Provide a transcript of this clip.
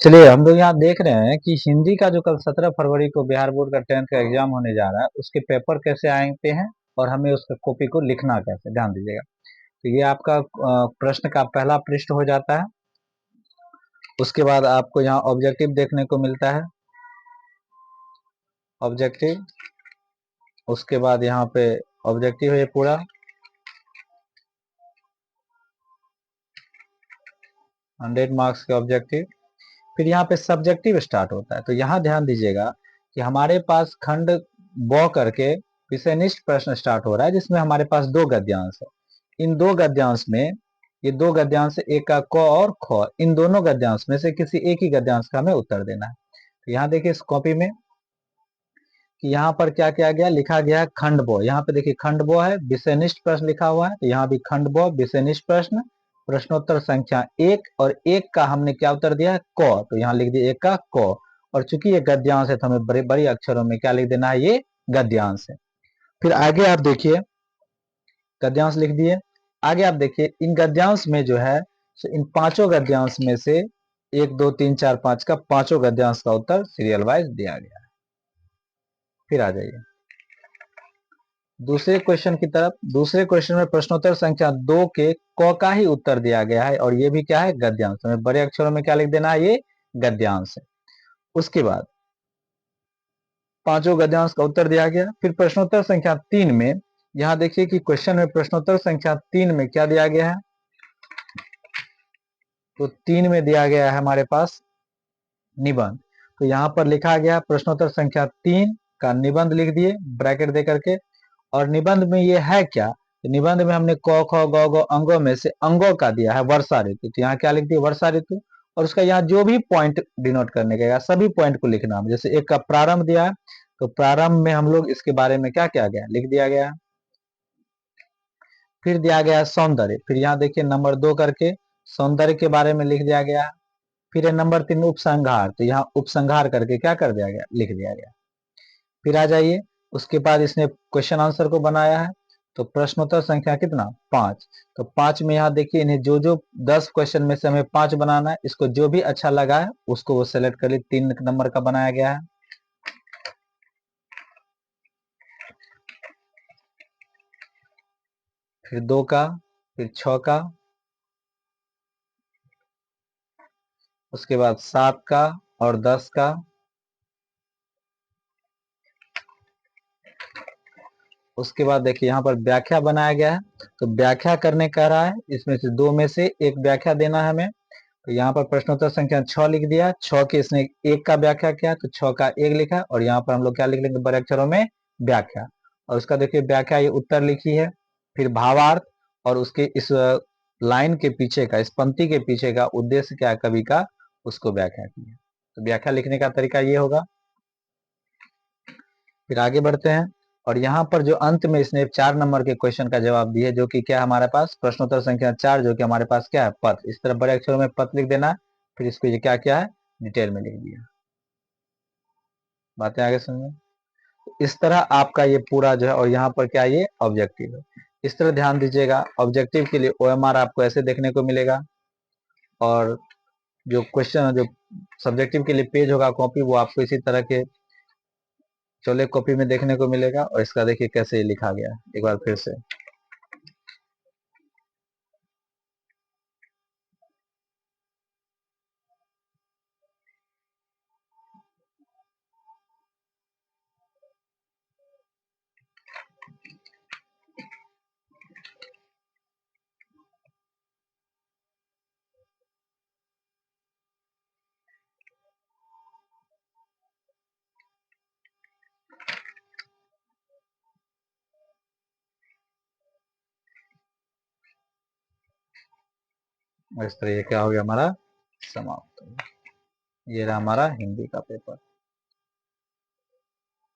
चलिए हम लोग यहाँ देख रहे हैं कि हिंदी का जो कल 17 फरवरी को बिहार बोर्ड का 10th का एग्जाम होने जा रहा है उसके पेपर कैसे आते हैं और हमें उसका कॉपी को लिखना कैसे, ध्यान दीजिएगा। तो ये आपका प्रश्न का पहला पृष्ठ हो जाता है। उसके बाद आपको यहाँ ऑब्जेक्टिव देखने को मिलता है, ऑब्जेक्टिव। उसके बाद यहाँ पे ऑब्जेक्टिव है पूरा, 100 मार्क्स के ऑब्जेक्टिव। फिर यहाँ पे सब्जेक्टिव स्टार्ट होता है। तो यहाँ ध्यान दीजिएगा कि हमारे पास खंड ब करके विषयनिष्ठ प्रश्न स्टार्ट हो रहा है, जिसमें हमारे पास दो गद्यांश है। इन दो गद्यांश में, ये दो गद्यांश, एक का क और ख, इन दोनों गद्यांश में से किसी एक ही गद्यांश का हमें उत्तर देना है। तो यहाँ देखिए इस कॉपी में कि यहाँ पर क्या किया गया, लिखा गया है खंड ब। यहाँ पे देखिए खंड ब है, विषयनिष्ठ प्रश्न लिखा हुआ है। तो यहाँ भी खंड ब विषयनिष्ठ प्रश्न, प्रश्नोत्तर संख्या 1, और 1 का हमने क्या उत्तर दिया है, क। तो यहाँ लिख दिया 1 का क। और चूंकि ये गद्यांश है तो हमें बड़े बड़े अक्षरों में क्या लिख देना है, ये गद्यांश है। फिर आगे आप देखिए, गद्यांश लिख दिए। आगे आप देखिए इन गद्यांश में जो है, इन पांचों गद्यांश में से 1 2 3 4 5 का पांचों गद्यांश का उत्तर सीरियल वाइज दिया गया है। फिर आ जाइए दूसरे क्वेश्चन की तरफ। दूसरे क्वेश्चन में प्रश्नोत्तर संख्या 2 के क का ही उत्तर दिया गया है, और ये भी क्या है, गद्यांश। हमें बड़े अक्षरों में क्या लिख देना है, ये गद्यांश है। उसके बाद पांचों गद्यांश का उत्तर दिया गया। फिर प्रश्नोत्तर संख्या 3 में, यहाँ देखिए कि क्वेश्चन में प्रश्नोत्तर संख्या 3 में क्या दिया गया है, तो 3 में दिया गया है हमारे पास निबंध। तो यहाँ पर लिखा गया प्रश्नोत्तर संख्या 3 का निबंध लिख दिए ब्रैकेट दे करके। और निबंध में ये है क्या, तो निबंध में हमने क ख ग घ अंगों में से अंगों का दिया है वर्षा ऋतु। तो यहाँ क्या लिख दिया, वर्षा ऋतु। और उसका यहाँ जो भी पॉइंट डिनोट करने का, सभी पॉइंट को लिखना है। जैसे एक का प्रारंभ दिया है, तो प्रारंभ में हम लोग इसके बारे में क्या किया गया, लिख दिया गया। फिर दिया गया सौंदर्य। फिर यहाँ देखिए नंबर 2 करके सौंदर्य के बारे में लिख दिया गया। फिर है नंबर 3 उपसंहार। तो यहाँ उपसंहार करके क्या कर दिया गया, लिख दिया गया। फिर आ जाइए, उसके बाद इसने क्वेश्चन आंसर को बनाया है। तो प्रश्नोत्तर संख्या कितना, 5। तो 5 में यहाँ देखिए इन्हें जो जो 10 क्वेश्चन में से हमें 5 बनाना है, इसको जो भी अच्छा लगा है उसको वो सेलेक्ट कर ली। 3 नंबर का बनाया गया है। फिर 2 का, फिर 6 का, उसके बाद 7 का और 10 का। उसके बाद देखिए यहाँ पर व्याख्या बनाया गया है। तो व्याख्या करने कह रहा है, इसमें से 2 में से एक व्याख्या देना है हमें। तो यहाँ पर प्रश्नोत्तर संख्या 6 लिख दिया। 6 के इसने 1 का व्याख्या किया, तो 6 का 1 लिखा। और यहाँ पर हम लोग क्या लिख लेंगे, बड़े अक्षरों में व्याख्या। और उसका देखिए व्याख्या, ये उत्तर लिखी है। फिर भावार्थ, और उसके इस लाइन के पीछे का, इस पंक्ति के पीछे का उद्देश्य क्या है कवि का, उसको व्याख्या की है। तो व्याख्या लिखने का तरीका ये होगा। फिर आगे बढ़ते हैं, और यहाँ पर जो अंत में इसने 4 नंबर के क्वेश्चन का जवाब दिए, जो कि क्या है हमारे पास, प्रश्नोत्तर संख्या 4, जो कि हमारे पास क्या है, पथ। इस तरह बड़े अक्षरों में पथ लिख देना। फिर इसको ये क्या क्या है, डिटेल में लिख दिया। बातें आगे समझ में। इस तरह आपका ये पूरा जो है, और यहाँ पर क्या, ये ऑब्जेक्टिव है। इस तरह ध्यान दीजिएगा। ऑब्जेक्टिव के लिए ओएमआर आपको ऐसे देखने को मिलेगा, और जो क्वेश्चन, जो सब्जेक्टिव के लिए पेज होगा कॉपी, वो आपको इसी तरह के चौले कॉपी में देखने को मिलेगा। और इसका देखिए कैसे लिखा गया है, एक बार फिर से। और इस तरह ये क्या हो गया, हमारा समाप्त हो गया। ये रहा हमारा हिंदी का पेपर।